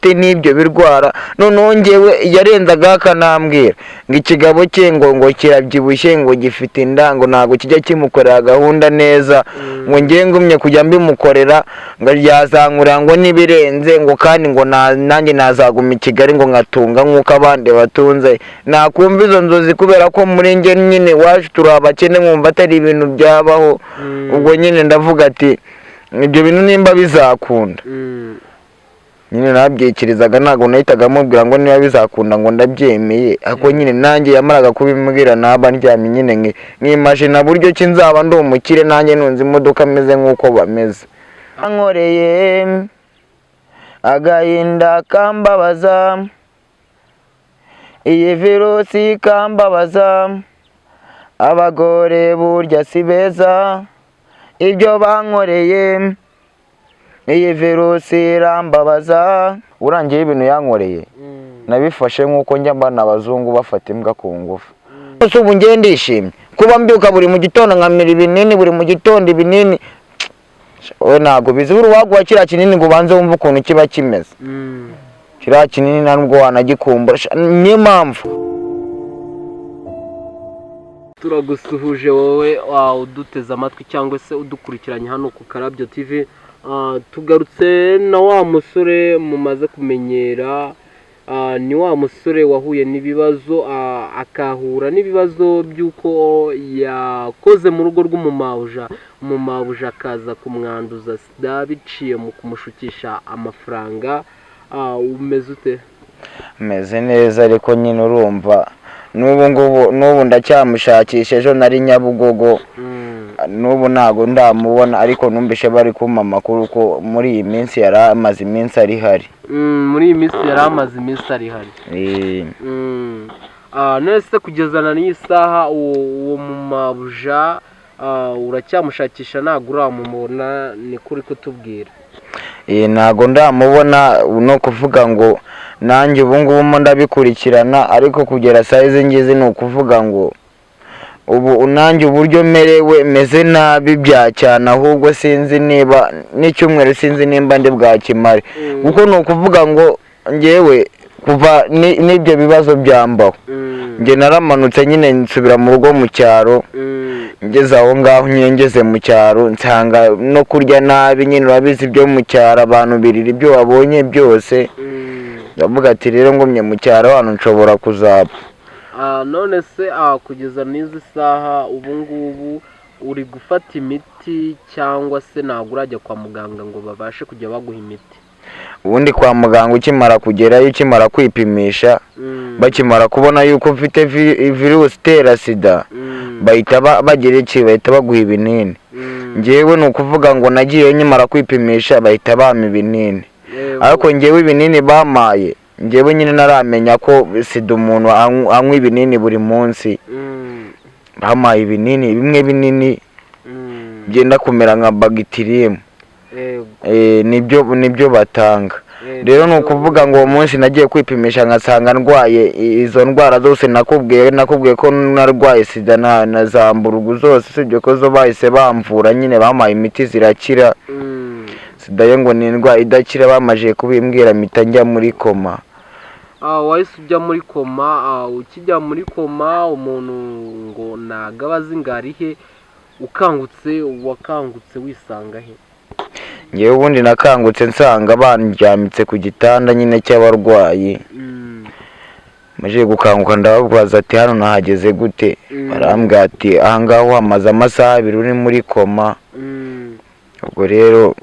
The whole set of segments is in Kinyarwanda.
afite n'ibyo birwara noneho njyewe yarenzaga akanambwira ngo ikigabo cye ngo kirabyibushye ngo gifite inda ngo ntabwo kijya kimukorera gahunda neza ngo ngiye ngumye kujya mbimukorera ngo ryazankura ngo nibirenze ngo kandi ngo nanjye nazaguma i Kigali ngo ngatunga nk'uko abandi batunze nakumva izo nzozi kubera ko muri njye nyine waje turi abakene nkumva atari ibintu byabaho ubwo nyine ndavuga ati ibyo bintu nimba bizakunda nyine nabyikirizaga ntabwo nahitaga mubwira ngo niba bizakunda ngo ndabyemeye ako nyine nanjye yamaraga kubimbwira naba ndyamye nyine nk'imashini buryo ki nzaba ndi umukire nanjye nunze imodoka ameze nk'uko bameze ankoreye agahinda kambabaza iyi virusi kambabaza abagore burya si beza ibyo bankoreye iyi virusi irambabaza urangiye ibintu yankoreye nabifashe nk'uko njya mbana abazungu bafata imbwa ku ngufu gusa ubu ngiye ndishimye kuba mbyuka buri mu gitondo nkamira ibinini buri mu gitondo ibinini we ntabwo bizi buri waguha kiriya kinini ngo ubanze wumve ukuntu kiba kimeze kiriya kinini nta nubwo wanagikumbura niyo mpamvu turagusuhuje wowe uduteze amatwi cyangwa se udukurikiranye hano ku Karabyo TV tugarutse na wa musore mumaze kumenyera ni wa musore wahuye n'ibibazo akahura n'ibibazo by'uko yakoze mu rugo rw'umumabuja umumabuja akaza kumwanduza sida biciye mu kumushukisha amafaranga umeze ute? meze neza ariko nyine urumva n'ubu ndacyamushakisha ejo nari Nyabugogo n'ubu ntabwo ndamubona ariko numvishe bari kumpa amakuru ko muri iyi minsi yari amaze iminsi ari hari muri iyi minsi yari amaze iminsi ari hari nese kugezana n'iyi saha uwo mumabuja uracyamushakisha ntabwo uramubona ni kuri kutubwira ntabwo ndamubona no kuvuga ngo nanjye ubu ngubu ndabikurikirana ariko kugera sayizi ngizi ni ukuvuga ngo ubu nanjye uburyo merewe meze nabi bya cyane ahubwo sinzi niba n'icyumweru sinzi nimba ndi bwakimare kuko ni ukuvuga ngo ngewe kuva n'ibyo bibazo byambaho njye naramanutse nyine nsubira mu rugo mu cyaro ngeze aho ngaho nyine ngeze mu cyaro nsanga no kurya nabi nyine urabizi ibyo mu cyaro abantu birira ibyo babonye byose ndavuga ati rero ngumye mu cyaro hano nshobora kuzapfa none se kugeza n'izi saha ubu ngubu uri gufata imiti cyangwa se ntabwo urajya kwa muganga ngo babashe kujya baguha imiti? ubundi kwa muganga ukimara kugerayo ukimara kwipimisha bakimara kubona yuko ufite virusi itera sida bahita bagira iki bahita baguha ibinini ngewe ni ukuvuga ngo nagiye nyimara kwipimisha bahita bampa ibinini ariko ngewe ibinini bamaye ngewe nyine naramenya ko sida umuntu anywa ibinini buri munsi bamaye ibinini bimwe binini byenda kumera nka bagitirimu nibyo batanga rero ni ukuvuga ngo uwo munsi nagiye kwipimisha nkasanga ndwaye izo ndwara zose nakubwiye ko narwaye sida na za mburugu zose usibye ko zo bahise bamvura nyine bamaye imiti zirakira sida yo ngo ni indwara idakira bamaze kubimbwira mpita njya muri koma wahise ujya muri koma ukijya muri koma umuntu ngo ntabwo azi ngo arihe wakangutse wisanga he? ngewe ubundi nakangutse nsanga banjyamitse ku gitanda nyine cy'abarwayi maze gukanguka ndababaza ati hano nahageze gute barambwira ati aha ngaho hamaze amasaha 2 uri muri koma ubwo rero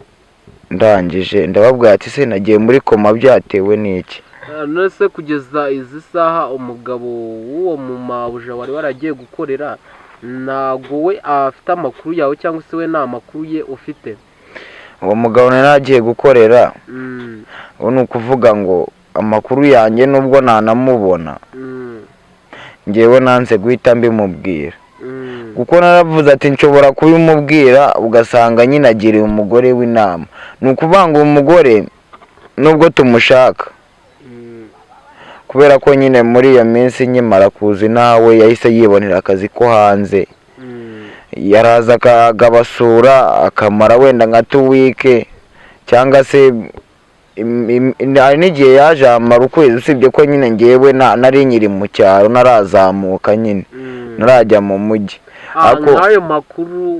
ndangije ndababwira ati se nagiye muri koma byatewe n'iki? nese kugeza izi saha umugabo w'uwo mumabuja wari waragiye gukorera ntabwo we afite amakuru yawe cyangwa se we nta makuru ye ufite? uwo mugabo naragiye gukorera ubu ni ukuvuga ngo amakuru yanjye nubwo ntanamubona ngewe nanze guhita mbimubwira kuko naravuze ati nshobora kubimubwira ugasanga nyine agiriye umugore w'inama. Ni ukuvuga ngo umugore nubwo tumushaka kubera ko nyine muri iyo minsi nkimara kuza nawe yahise yibonera akazi ko hanze, yaraza akabasura akamara wenda nka 2 week cyangwa se hari n'igihe yaje amara ukwezi, usibye ko nyine ngewe nari nkiri mu cyaro narazamuka nyine narajya mu mujyi. nk'ayo makuru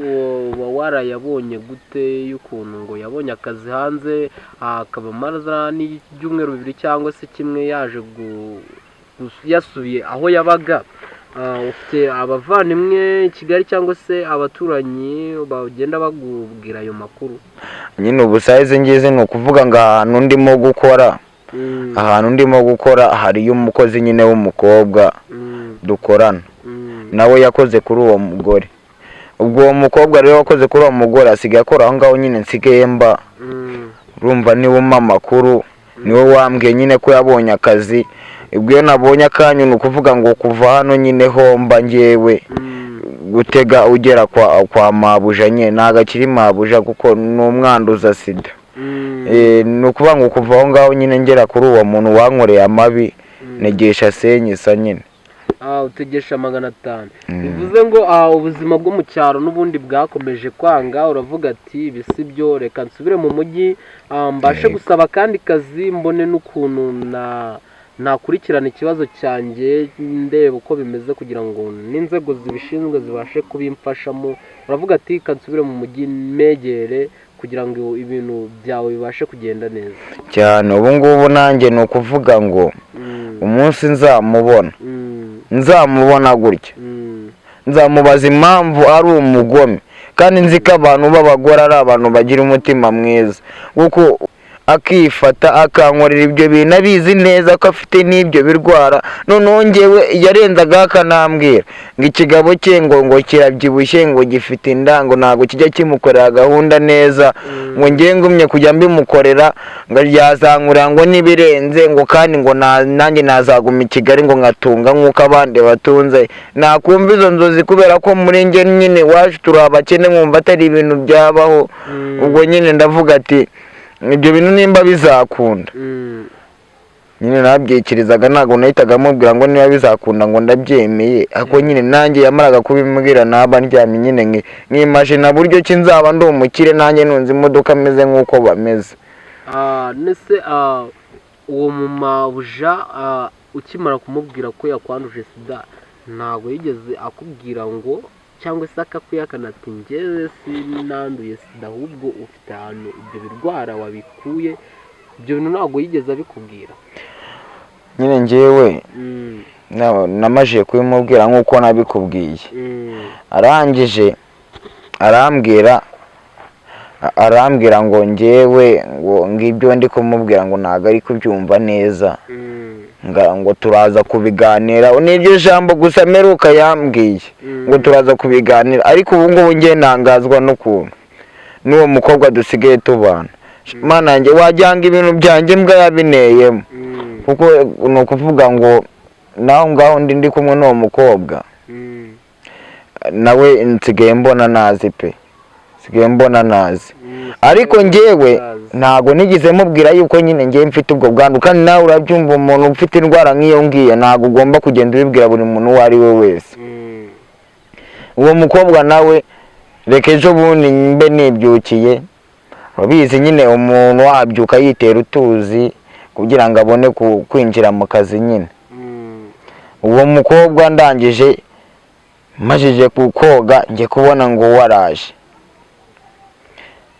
uba warayabonye gute y'ukuntu ngo yabonye akazi hanze akaba amaze n'ibyumweru 2 cyangwa se kimwe yaje yasubiye aho yabaga? Ufite abavandimwe i Kigali cyangwa se abaturanyi bagenda bagubwira ayo makuru? Nyine ubu sayize ngize ni ukuvuga ngo ahantu ndimo gukora hariyo umukozi nyine w'umukobwa dukorana, nawe yakoze kuri uwo mugore. Ubwo uwo mukobwa rero wakoze kuri uwo mugore asigaye akora aho ngaho nyine nsigaye mba. Urumva niwe umpa amakuru, niwe wambwiye nyine ko yabonye akazi. Ubwo iyo nabonye akanyu ni ukuvuga ngo kuva hano nyine homba ngewe gutega ugera kwa mabuja nyine ntago akiri mabuja kuko ni umwanduza sida. Ni ukuvuga ngo kuva aho ngaho nyine ngera kuri uwo muntu wankoreye amabi negesha senyisa nyine. Utegesha 500. Bivuze ngo ubuzima bwo mu cyaro n'ubundi bwakomeje kwanga, uravuga ati ibi si byo, reka nsubire mu mujyi mbashe gusaba kandi kazi mbone n'ukuntu nakurikirana ikibazo cyanjye ndeba uko bimeze kugira ngo n'inzego zibishinzwe zibashe kubimfashamo. Uravuga ati kansubire mu mujyi megere kugira ngo ibintu byawe bibashe kugenda neza cyane. Ubu ngubu nanjye ni ukuvuga ngo umunsi nzamubona gutya nzamubaza impamvu ari umugome, kandi nzi ko abantu b'abagore ari abantu bagira umutima mwiza, kuko akifata akankorera ibyo bintu abizi neza ko afite n'ibyo birwara. Noneho ngewe yarenzaga akanambwira ngo ikigabo cye ngo kirabyibushye ngo gifite inda ngo ntabwo kijya kimukorera gahunda neza, ngo ngewe ngumye kujya mbimukorera ngo yazankurira ngo nibirenze ngo kandi ngo nanjye nazaguma i Kigali ngo ngatunga nk'uko abandi batunze. Nakumva izo nzozi kubera ko muri nge nyine waje turi abakene nkumva atari ibintu byabaho. Ubwo nyine ndavuga ati ibyo bintu nimba bizakunda. Nyine nabyikirizaga ntabwo nahitaga mubwira ngo niba bizakunda ngo ndabyemeye, ako nyine nanjye yamaraga kubimbwira naba ndyamye nyine nk'imashini buryo ki nzaba ndi umukire nanjye nunze imodoka ameze nk'uko bameze. Nese uwo mumabuja ukimara kumubwira ko yakwanduje sida ntabwo yigeze akubwira ngo cyangwa se akakuyakana ati ngewe sinanduye sida ahubwo ufite ahantu ibyo birwara wabikuye? Ibyo bintu ntabwo yigeze abikubwira? Nyine ngewe namajije kubimubwira nk'uko nabikubwiye, arangije arambwira ngo ngewe ngo ngibyo ndi kumubwira ngo ntabwo ari kubyumva neza, ngo turaza kubiganira. N'iryo jambo gusa meruka yambwiye ngo turaza kubiganira. Ariko ubu ngubu ngiye ntangazwa n'ukuntu n'uwo mukobwa dusigaye tubana. Mana yanjye wajyanga ibintu byanjye mbwa yabineyemo, kuko ni ukuvuga ngo naho ngaho ndi kumwe n'uwo mukobwa nawe nsigaye mbona nazi pe, nsigaye mbona nazi. Ariko ngewe ntabwo nigeze mubwira yuko nyine ngewe mfite ubwo bwandu, kandi nawe urabyumva umuntu ufite indwara nk'iyo ngiyo ntabwo ugomba kugenda ubibwira buri muntu uwo ari we wese. Uwo mukobwa nawe reka ejo bundi mbe nibyukiye, ubizi nyine umuntu wabyuka yitera utuzi kugira ngo abone kwinjira mu kazi nyine. Uwo mukobwa ndangije majije koga njye kubona ngo waraje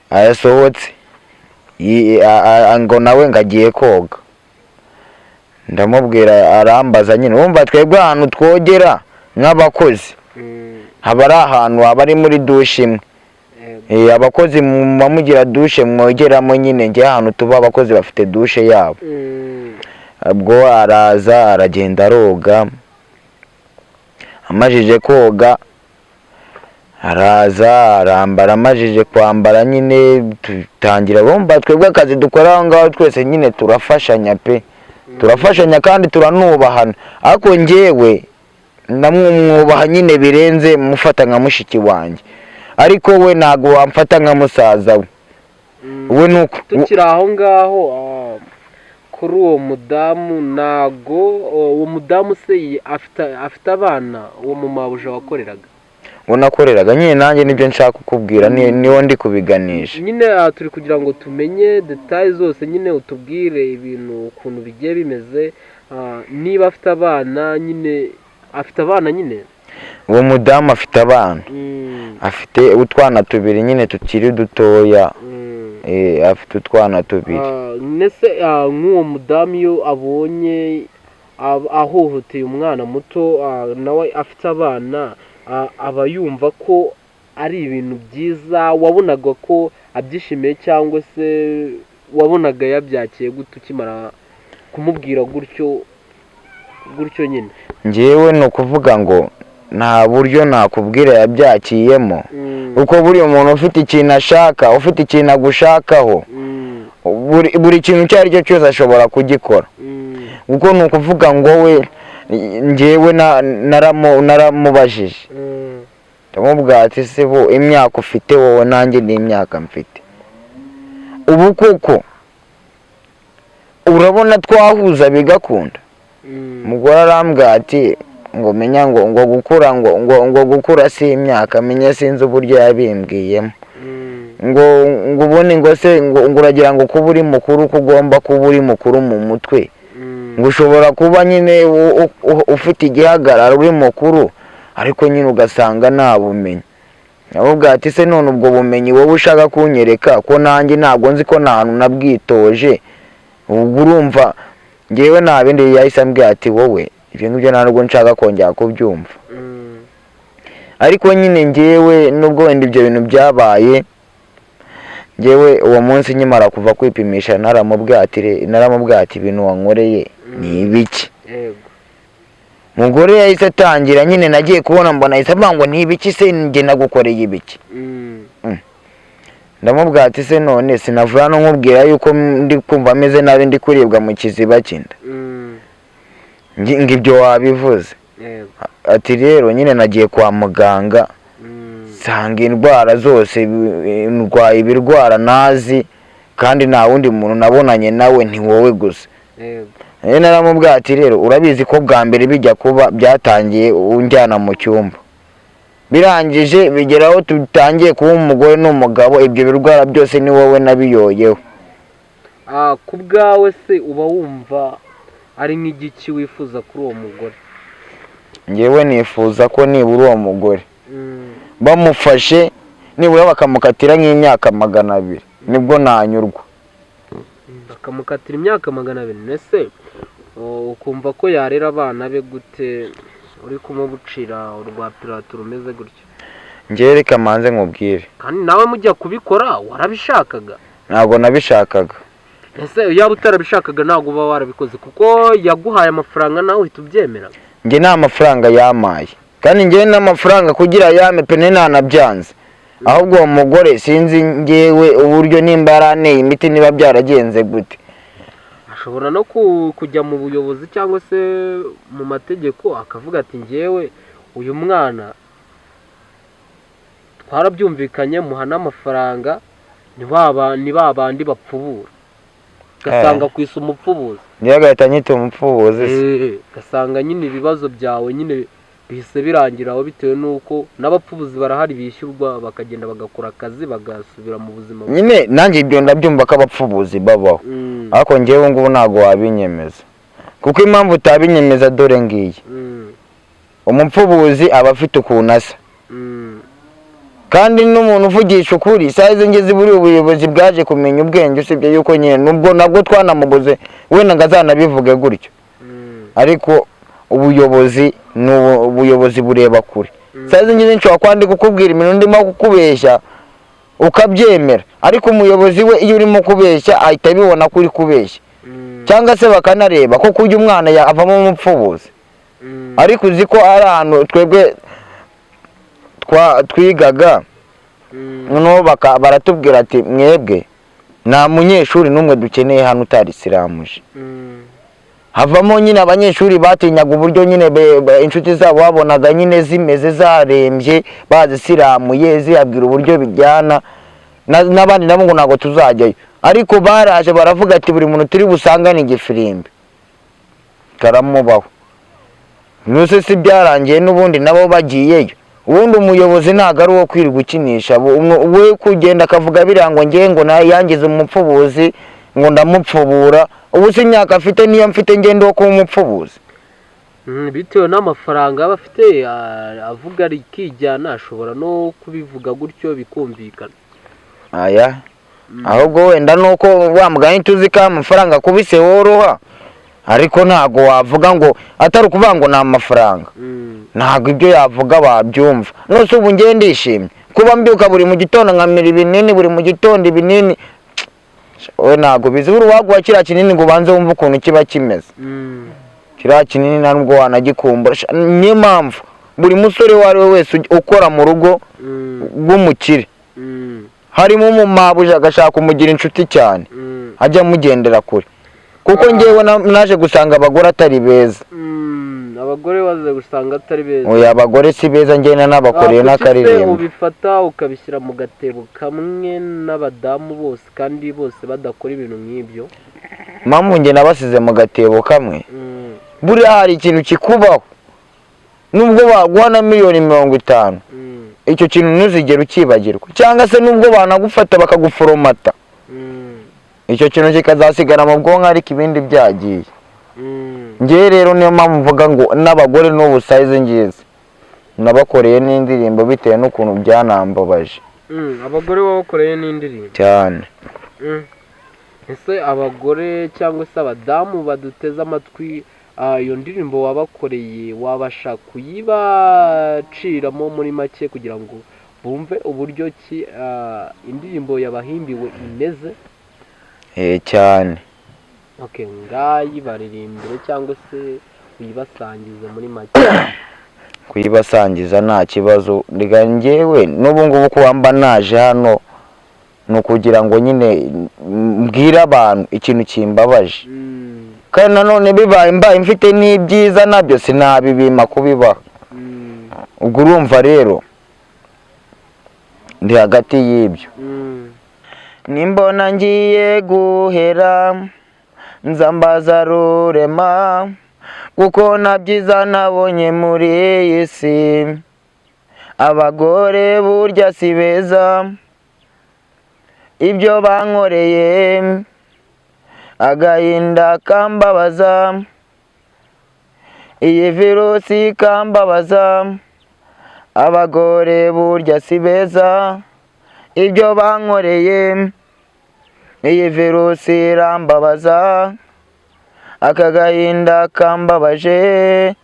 arasohotse ngo nawe ngagiye koga. Ndamubwira arambaza nyine wumva twebwe ahantu twogera nk'abakozi haba ari ahantu haba ari muri dushe imwe. Abakozi mugira dushe mwogeramo nyine, njye ahantu tuba abakozi bafite dushe yabo. Ubwo araza aragenda aroga, amajije koga araza arambara, amajije kwambara nyine tutangira. Bumva twebwe akazi dukora aho ngaho twese nyine turafashanya pe, turafashanya kandi turanubahana. Ariko ngewe ndamwubaha nyine birenze, mufata nka mushiki wanjye, ariko we ntabwo wamfata nka musaza we. We nuko tukiri aho ngaho kuri uwo mudamu, ntabwo uwo mudamu se afite abana uwo mumabuja wakoreraga? nakoreraga nyine nanjye nibyo nshaka kukubwira niho ndi kubiganisha nyine turi kugira ngo tumenye detaye zose nyine utubwire ibintu ukuntu bigiye bimeze niba afite abana nyine uwo mudamu afite abana afite utwana tubiri nyine tukiri dutoya afite utwana tubiri ndetse nk'uwo mudamu iyo abonye ahohoteye umwana muto nawe afite abana aba yumva ko ari ibintu byiza wabonaga ko abyishimiye cyangwa se wabonaga yabyakiye gute ukimara kumubwira gutyo nyine ngewe ni ukuvuga ngo nta buryo nakubwira yabyakiyemo kuko buri muntu ufite ikintu ashaka ufite ikintu agushakaho buri kintu icyo ari cyo cyose ashobora kugikora kuko ni ukuvuga ngo we ngewe naramubajije ndamubwira ati se bo imyaka ufite wowe nanjye ni imyaka mfite ubu kuko urabona twahuza bigakunda umugore arambwira ati ngo menya ngo gukura ngo gukura si imyaka menya sinzi uburyo yabimbwiyemo ngo ubone ngo se ngo uragira ngo kuba uri mukuru ko ugomba kuba uri mukuru mu mutwe ngo ushobora kuba nyine ufite igihagararo uri mukuru ariko nyine ugasanga nta bumenyi ahubwo ati se none ubwo bumenyi wowe ushaka kunyereka ko nanjye ntabwo nzi ko nta hantu nabwitoje ubwo urumva ngewe nta bindi yahise ambwira ati wowe ibyo ngibyo ntabwo nshaka kongera kubyumva ariko nyine ngewe nubwo wenda ibyo bintu byabaye ngewe uwo munsi nkimara kuva kwipimisha naramubwira ati ibintu wankoreye ni ibiki umugore yahise atangira nyine nagiye kubona mbona ahise avuga ngo ni ibiki se njye nagukoreye ibiki ndamubwira ati se none sinavura no nkubwira yuko ndi kumva ameze nabi ndi kuribwa mu kiziba cy'inda ngo ibyo wabivuze ati rero nyine nagiye kwa muganga nsanga indwara zose ndwaye ibirwara nazi kandi nta wundi muntu nabonanye nawe ni wowe gusa naramubwira ati rero urabizi ko bwa mbere bijya kuba byatangiye unjyana mu cyumba birangije bigeraho tutangiye kuba umugore n'umugabo ibyo birwara byose ni wowe nabiyoyeho ku bwawe se uba wumva ari nk'igiki wifuza kuri uwo mugore ngewe nifuza ko nibura uwo mugore bamufashe nibura bakamukatira nk'imyaka 200 nibwo nanyurwa bakamukatira imyaka 200 nese ukumva ko yarera abana be gute uri kumubucira urwa Pilato rumeze gutyo ngewe reka manze nkubwire kandi nawe mujya kubikora warabishakaga ntabwo nabishakaga ese yaba utarabishakaga ntabwo uba warabikoze kuko yaguhaye amafaranga nawe uhita ubyemera nge nta mafaranga yamaye kandi ngewe n'amafaranga kugira yame pe ntanabyanze ahubwo uwo mugore sinzi ngewe uburyo nimba yaraneye imiti niba byaragenze gute ashobora no kujya mu buyobozi cyangwa se mu mategeko akavuga ati ngewe uyu mwana twarabyumvikanye muha n'amafaranga ni babandi bapfubura gasanga ku isi umupfubuzi niyo agahita anyita umupfubuzi gasanga nyine ibibazo byawe nyine bihise birangira aho bitewe n'uko n'abapfubuzi barahari bishyurwa bakagenda bagakora akazi bagasubira mu buzima nyine nanjye ibyo ndabyumva ko abapfubuzi babaho ariko ngewe ngubu ntabwo wabinyemeza kuko impamvu utabinyemeza dore ngiyi umupfubuzi aba afite ukuntu asa kandi n'umuntu uvugisha ukuri isaha izi ngezi buri ubuyobozi bwaje kumenya ubwenge usibye yuko nyine nubwo nabwo twanamuguze wenda ngo azanabivuge gutyo ariko ubuyobozi ni ubuyobozi bureba kure isaha izi ngezi nshobora kwandika kukubwira ibintu ndimo kukubeshya ukabyemera ariko umuyobozi we iyo urimo kubeshya ahita abibona ko uri kubeshya cyangwa se bakanareba ko kurya umwana avamo umupfubuzi ariko uzi ko ari ahantu twebwe twigaga noneho baratubwira ati mwebwe nta munyeshuri n'umwe dukeneye hano utarisiramuje havamo nyine abanyeshuri batinyaga uburyo nyine inshuti zabo babonaga nyine zimeze zarembye bazisiramuye ziyabwira uburyo bijyana n'abandi nabo ngo ntabwo tuzajyayo ariko baraje baravuga ati buri muntu turi busangane igifirimbi karamubaho nuse si byarangiye n'ubundi nabo bagiyeyo ubundi umuyobozi ntabwo ari uwo kwirirwa ukinisha we kugenda akavuga biriya ngo ngewe ngo yangize umupfubuzi ngo ndamupfubura ubu si imyaka afite niyo mfite ngendo wo kuba umupfubuzi. bitewe n'amafaranga aba afite avuga rikijyana ashobora no kubivuga gutyo bikumvikana. aya ahubwo wenda nuko wa mugani tuzi ko amafaranga kubise woroha ariko ntago wavuga ngo atari ukuvuga ngo ni amafaranga ntago ibyo yavuga babyumva. nose ubu ngiye ndishimye kuba mbyuka buri mu gitondo nkamira ibinini buri mu gitondo ibinini we ntago bizi buri waguha kiriya kinini ngo ubanze wumve ukuntu kiba kimeze. kiriya kinini nta nubwo wanagikumbura. niyo mpamvu buri musore uwo ari we wese ukora mu rugo rw'umukire harimo umumabuja agashaka kumugira inshuti cyane ajya amugendera kure kuko ngewe naje gusanga abagore atari beza. abagore baze gusanga atari beza. oya abagore si beza ngena n'abakoreye n'akaririmbo. ubifata ukabishyira mu gatebo kamwe n'abadamu bose kandi bose badakora ibintu nk'ibyo. mpamvu nge nabasize mu gatebo kamwe buriya hari ikintu kikubaho nubwo baguha na miliyoni 50 icyo kintu ntuzigere ukibagirwa cyangwa se nubwo banagufata bakaguforomata icyo kintu kikazasigara mu bwonko ariko ibindi byagiye. ngewe rero niyo mpamvu mvuga ngo n'abagore n'ubu size ngize nabakoreye n'indirimbo bitewe n'ukuntu byanambabaje. abagore babakoreye n'indirimbo cyane. ese abagore cyangwa se abadamu baduteze amatwi iyo ndirimbo wabakoreye wabasha kuyibaciramo muri make kugira ngo bumve uburyo ki indirimbo yabahimbiwe imeze? cyane. ngayibaririmbire cyangwa se uyibasangize muri make. kuyibasangiza nta kibazo ndiga ngewe n'ubu ngubu kuba mba naje hano ni ukugira ngo nyine mbwire abantu ikintu kimbabaje kandi nanone bibaye mbaye mfite n'ibyiza nabyo sinabibima kubibaha. ubwo urumva rero ndi hagati y'ibyo. nimbona ngiye guhera nzambaza rurema kuko nta byiza nabonye muri iyi si. abagore burya si beza ibyo bankoreye agahinda kambabaza iyi virusi kambabaza. abagore burya si beza ibyo bankoreye iyi virusi irambabaza aka gahinda kambabaje.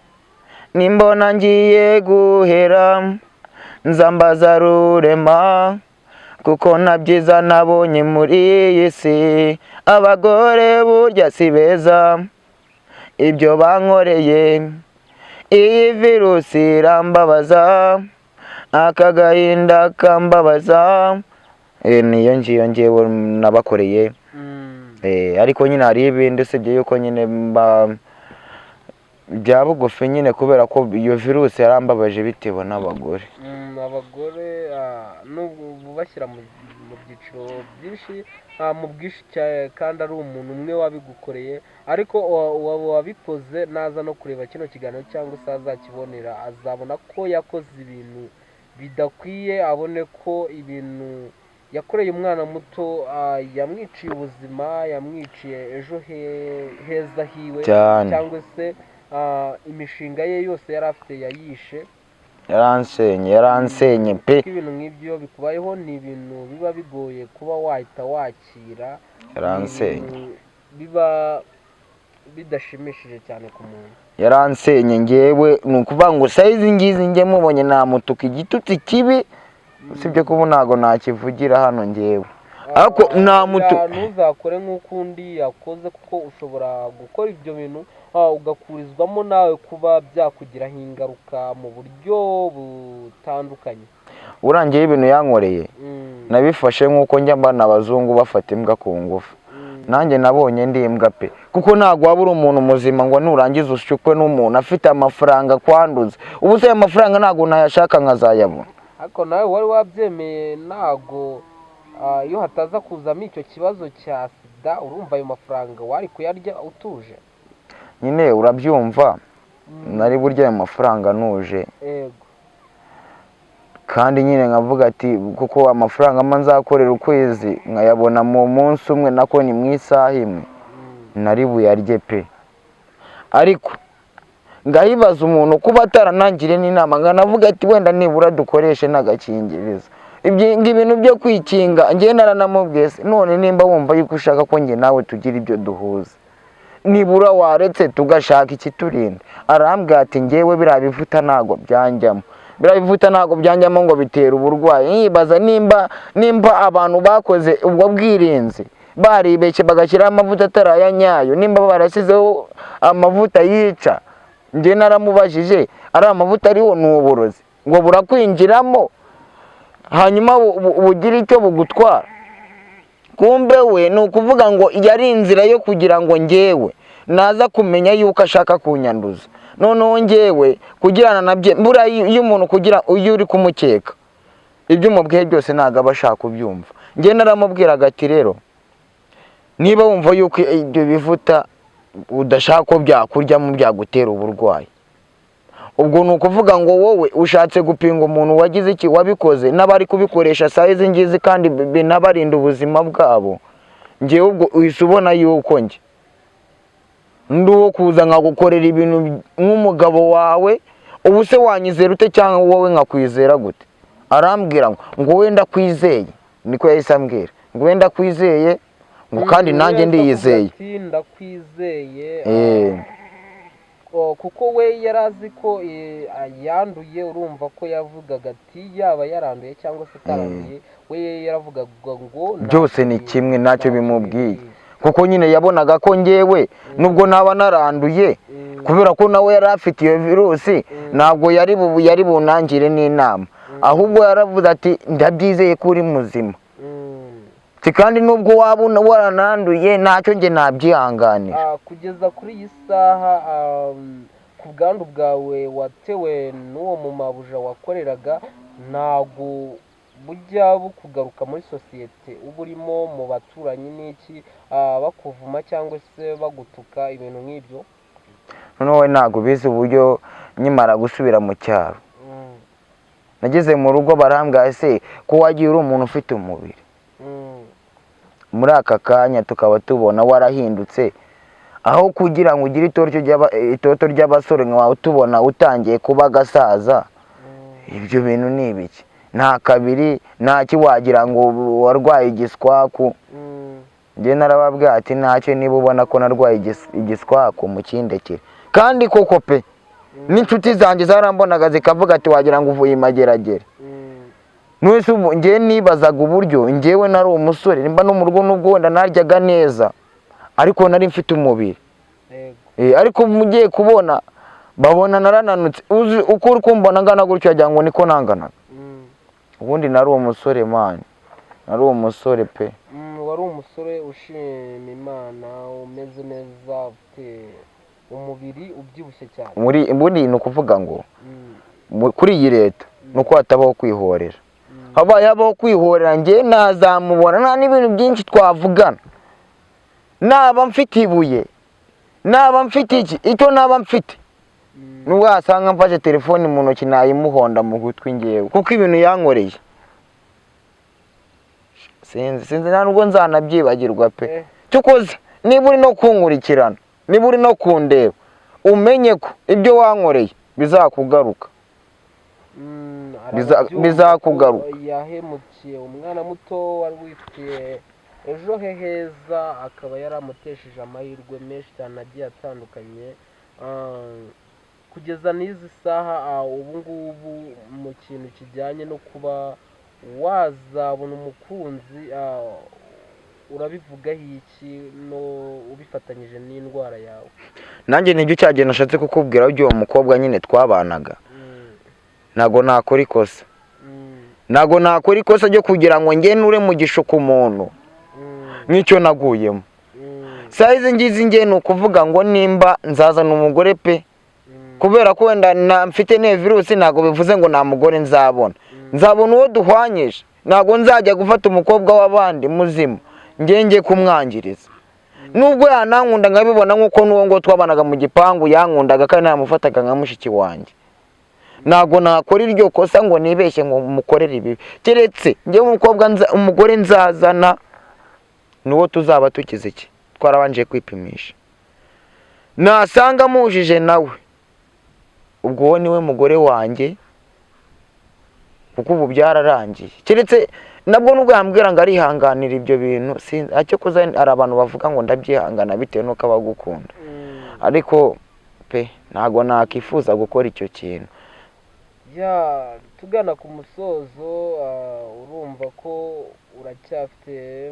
nimbona ngiye guhera nzambaza rurema kuko nta byiza nabonye muri iyi si. abagore burya si beza ibyo bankoreye iyi virusi irambabaza aka gahinda kambabaza. niyo ngiyo ngewe nabakoreye. ariko nyine hari ibindi usibye yuko nyine bya bugufi nyine kubera ko iyo virusi yarambabaje bitewe n'abagore. abagore n'ubu bashyira mu byiciro byinshi mu bwinshi kandi ari umuntu umwe wabigukoreye ariko wabikoze naza no kureba kino kiganiro cyangwa se azakibonera azabona ko yakoze ibintu bidakwiye abone ko ibintu yakoreye umwana muto yamwiciye ubuzima yamwiciye ejo heza hiwe cyangwa se imishinga ye yose yari afite yayishe. yaransenye pe. ibintu nk'ibyo bikubayeho ni ibintu biba bigoye kuba wahita wakira. biba bidashimishije cyane ku muntu. yaransenye ngewe ni ukuvuga ngo sayizi ngizi nge mubonye namutuka igitutsi kibi usibye ko ubu ntabwo nakivugira hano ngewe ariko ntuzakore nk'uko undi yakoze kuko ushobora gukora ibyo bintu ugakurizwamo nawe kuba byakugiraho ingaruka mu buryo butandukanye. urangiye ibintu yankoreye nabifashe nk'uko njya mbana abazungu bafata imbwa ku ngufu. nanjye nabonye ndi imbwa pe kuko ntabwo waba uri umuntu muzima ngo nurangiza ushukwe n'umuntu afite amafaranga kwanduza. ubu se ayo mafaranga ntabwo nayashaka nkazayabona. ariko nawe wari wabyemeye ntabwo iyo hataza kuzamo icyo kibazo cya sida urumva ayo mafaranga wari kuyarya utuje. nyine urabyumva nari burya ayo mafaranga nuje kandi nyine nkavuga ati kuko amafaranga mba nzakorera ukwezi nkayabona mu munsi umwe nako ni mu isaha imwe nari buyarye pe. Ariko ngahibaza umuntu kuba ataranangire n'inama nkanavuga ati wenda nibura dukoreshe n'agakingirizo. Ibintu byo kwikinga njye naranamubwiye none nimba wumva yuko ushaka ko njye nawe tugira ibyo duhuza nibura waretse tugashaka ikiturinda. Arambwira ati njyewe biriya bivuta ntago byanjyamo, biriya bivuta ntago byanjyamo ngo bitera uburwayi. Yibaza nimba abantu bakoze ubwo bwirinzi baribeshye bagashyiraho amavuta atari nyayo, nimba barashyizeho amavuta yica. Njye naramubajije ari amavuta ariho ni uburozi ngo burakwinjiramo hanyuma bugira icyo bugutwara. Kumbe we ni ukuvuga ngo yari inzira yo kugira ngo njyewe naza kumenya yuko ashaka kunyanduza. Noneho njyewe kugirana nabyo buriya iyo umuntu kugira iyo uri kumukeka ibyo umubwiye byose ntabwo aba ashaka kubyumva. Njye naramubwiraga ati rero niba wumva yuko ibyo bivuta udashaka ko byakuryamo byagutera uburwayi, ubwo ni ukuvuga ngo wowe ushatse gupinga umuntu wagize iki wabikoze n'abari kubikoresha saa izi ngizi kandi binabarinda ubuzima bwabo. Njyewe ubwo uhise ubona yuko njye ndi uwo kuza nkagukorera ibintu nk'umugabo wawe. Ubu se wanyizera ute cyangwa wowe nkakwizera gute? Arambwira ngo wenda kwizeye, niko yahise ambwira ngo wenda kwizeye ngo kandi nanjye ndiyizeye. Ndakwizeye kuko we yari azi ko yanduye. Urumva ko yavugaga ati yaba yaranduye cyangwa se ataranduye we yaravugaga ngo byose ni kimwe ntacyo bimubwiye, kuko nyine yabonaga ko njyewe nubwo naba naranduye kubera ko nawe yari afite iyo virusi ntabwo yari bunangire n'inama, ahubwo yaravuze ati ndabyizeye ko uri muzima kandi nubwo waba warananduye ntacyo njye nabyihanganira. Kugeza kuri iyi saha ku bwandu bwawe watewe n'uwo mumabuja wakoreraga ntabwo bujya bukugaruka muri sosiyete uba urimo mu baturanyi n'iki bakuvuma cyangwa se bagutuka ibintu nk'ibyo? Noneho we ntabwo bizi uburyo nkimara gusubira mu cyaro nageze mu rugo barambwira se ko wagiye uri umuntu ufite umubiri. Muri aka kanya tukaba tubona warahindutse, aho kugira ngo ugire itoto ry'abasore nkawe tubona utangiye kuba agasaza. Ibyo bintu ni ibiki? Nta kabiri ntacyo wagira ngo warwaye igiswaku. Njye narababwira ati ntacyo niba ubona ko narwaye igiswaku mu kindekere. Kandi koko pe n'inshuti zanjye zarambonaga zikavuga ati wagira ngo uvuye imageragere. Nwese ubu njye nibazaga uburyo njyewe nari umusore nimba no mu rugo n'ubwo wenda naryaga neza ariko nari mfite umubiri. Ariko mugiye kubona babona narananutse. Uzi uko uri kumbona ngana gutyo yagira ngo niko nanganaga. Ubundi nari umusore mani, nari umusore pe. Wari umusore ushima Imana umeze neza ufite umubiri ubyibushye cyane. Ubundi ni ukuvuga ngo kuri iyi leta nuko hatabaho kwihorera. Habaye habaho kwihorera njye nazamubona nta n'ibintu byinshi twavugana. Naba mfite ibuye, naba mfite iki, icyo naba mfite nubwo wasanga mfashe telefoni mu ntoki nayimuhonda mu gutwi njyewe kuko ibintu yankoreye sinzi nta nubwo nzanabyibagirwa pe. Cyokoze niba uri no kunkurikirana, niba uri no kundeba umenye ko ibyo wankoreye bizakugaruka. Bizakugaruka. Yahemukiye umwana muto wari wifitiye ejo he heza akaba yaramutesheje amahirwe menshi cyane agiye atandukanye. Kugeza n'izi saha ubu ngubu mu kintu kijyanye no kuba wazabona umukunzi urabivugaho iki no ubifatanyije n'indwara yawe? Nanjye nibyo cyagiye nashatse kukubwira uwo mukobwa nyine twabanaga. Ntago nakora ikosa. Ntago nakora ikosa ryo kugira ngo njye nure mu gishuko umuntu nk'icyo naguyemo. Saa izi ngizi njye ni ukuvuga ngo nimba nzazana umugore pe kubera ko wenda mfite ne virusi ntago bivuze ngo nta mugore nzabona. Nzabona uwo duhwanyije. Ntago nzajya gufata umukobwa w'abandi muzima njye kumwangiriza. Nubwo yanankunda nkabibona nkuko n'uwo ngo twabanaga mu gipangu yankundaga kandi namufataga nka mushiki wanjye. ntabwo nakora iryo kosa ngo nibeshye ngo mukorere ibi, keretse njyewe umugore nzazana n'uwo tuzaba tukize iki twarabanje kwipimisha, nasanga mujije nawe ubwo uwo niwe mugore wanjye, kuko ubu byararangiye. Keretse nabwo nubwo yambwira ngo arihanganira ibyo bintu, cyo kuza hari abantu bavuga ngo ndabyihangana bitewe n'uko abagukunda, ariko pe ntabwo nakifuza gukora icyo kintu. Tugana ku musozo, urumva ko uracyafite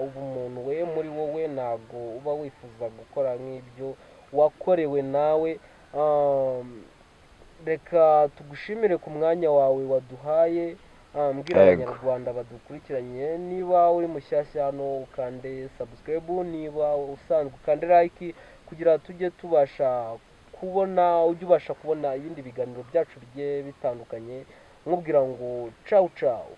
ubumuntu we muri wowe, ntabwo uba wifuza gukora nk'ibyo wakorewe nawe. Reka tugushimire ku mwanya wawe waduhaye, mbwira abanyarwanda badukurikiranye, niba uri mushyashya hano ukande subscribe, niba usanzwe ukande like, kugira tujye tubasha kubona ibindi biganiro byacu bigiye bitandukanye, nkubwira ngo ciao ciao.